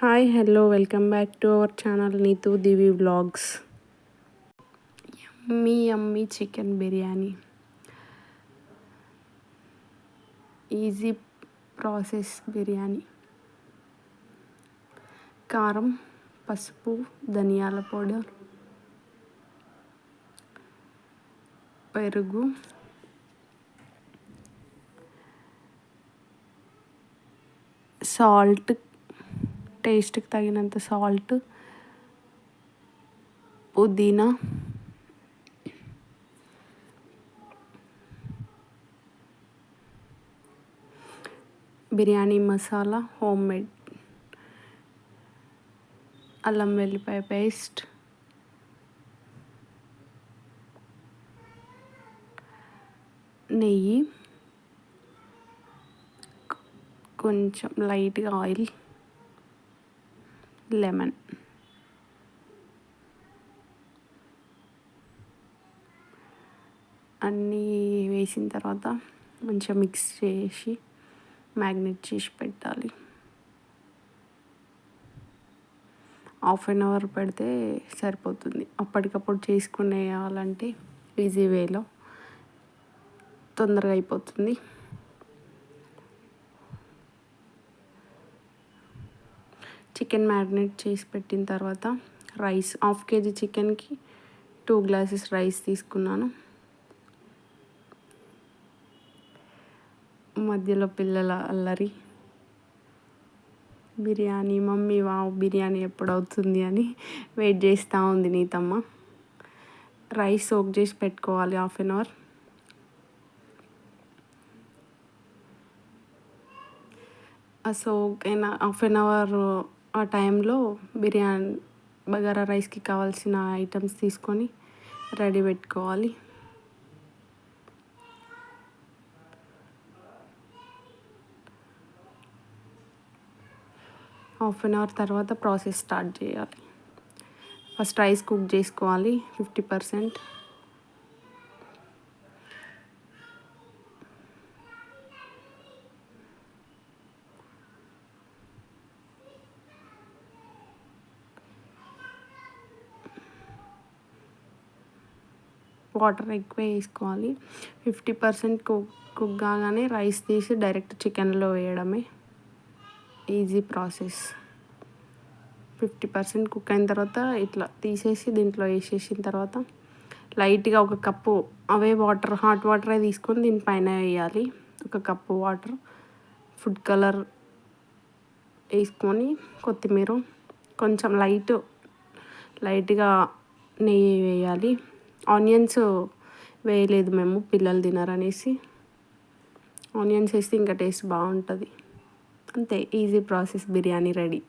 Hi hello welcome back to our channel Neethu Divi vlogs. Yummy chicken biryani, easy process biryani. కారం, పసుపు, ధనియాల powder, పెరుగు, salt, టేస్ట్కి తగినంత సాల్ట్, పుదీనా, బిర్యానీ మసాలా హోమ్ మేడ్, అల్లం వెల్లిపాయ పేస్ట్, నెయ్యి, కొంచెం లైట్గా ఆయిల్, లెమన్. అన్నీ వేసిన తర్వాత మంచిగా మిక్స్ చేసి మ్యాగ్నేట్ చేసి పెట్టాలి. 1/2 అవర్ పెడితే సరిపోతుంది. అప్పటికప్పుడు చేసుకునేయాలంటే ఈజీ వేలో తొందరగా అయిపోతుంది. చికెన్ మ్యారినేట్ చేసి పెట్టిన తర్వాత రైస్ 1/2 kg చికెన్కి 2 glasses రైస్ తీసుకున్నాను. మధ్యలో పిల్లల అల్లరి, బిర్యానీ మమ్మీ బిర్యానీ ఎప్పుడు అవుతుంది అని వెయిట్ చేస్తూ ఉంది నీతమ్మ. రైస్ సోక్ చేసి పెట్టుకోవాలి 1/2 అవర్. సోక్ అయిన 1/2 అవర్ ఆ టైంలో బగారా రైస్కి కావాల్సిన ఐటమ్స్ తీసుకొని రెడీ పెట్టుకోవాలి. హాఫ్ అన్ అవర్ తర్వాత ప్రాసెస్ స్టార్ట్ చేయాలి. ఫస్ట్ రైస్ కుక్ చేసుకోవాలి 50%. వాటర్ ఎక్కువ వేసుకోవాలి. 50% కుక్ కాగానే రైస్ తీసి డైరెక్ట్ చికెన్లో వేయడమే ఈజీ ప్రాసెస్. 50% కుక్ అయిన తర్వాత ఇట్లా తీసేసి దీంట్లో వేసేసిన తర్వాత లైట్గా 1 కప్పు అవే వాటర్, హాట్ వాటరే తీసుకొని దీనిపైన వేయాలి. 1 కప్పు వాటర్, ఫుడ్ కలర్ వేసుకొని కొత్తిమీర, కొంచెం లైట్గా నెయ్యి వేయాలి. ఆనియన్స్ వేయలేదు మేము, పిల్లలు తినరనేసి. ఆనియన్స్ వేస్తే ఇంకా టేస్ట్ బాగుంటుంది. అంతే, ఈజీ ప్రాసెస్, బిర్యానీ రెడీ.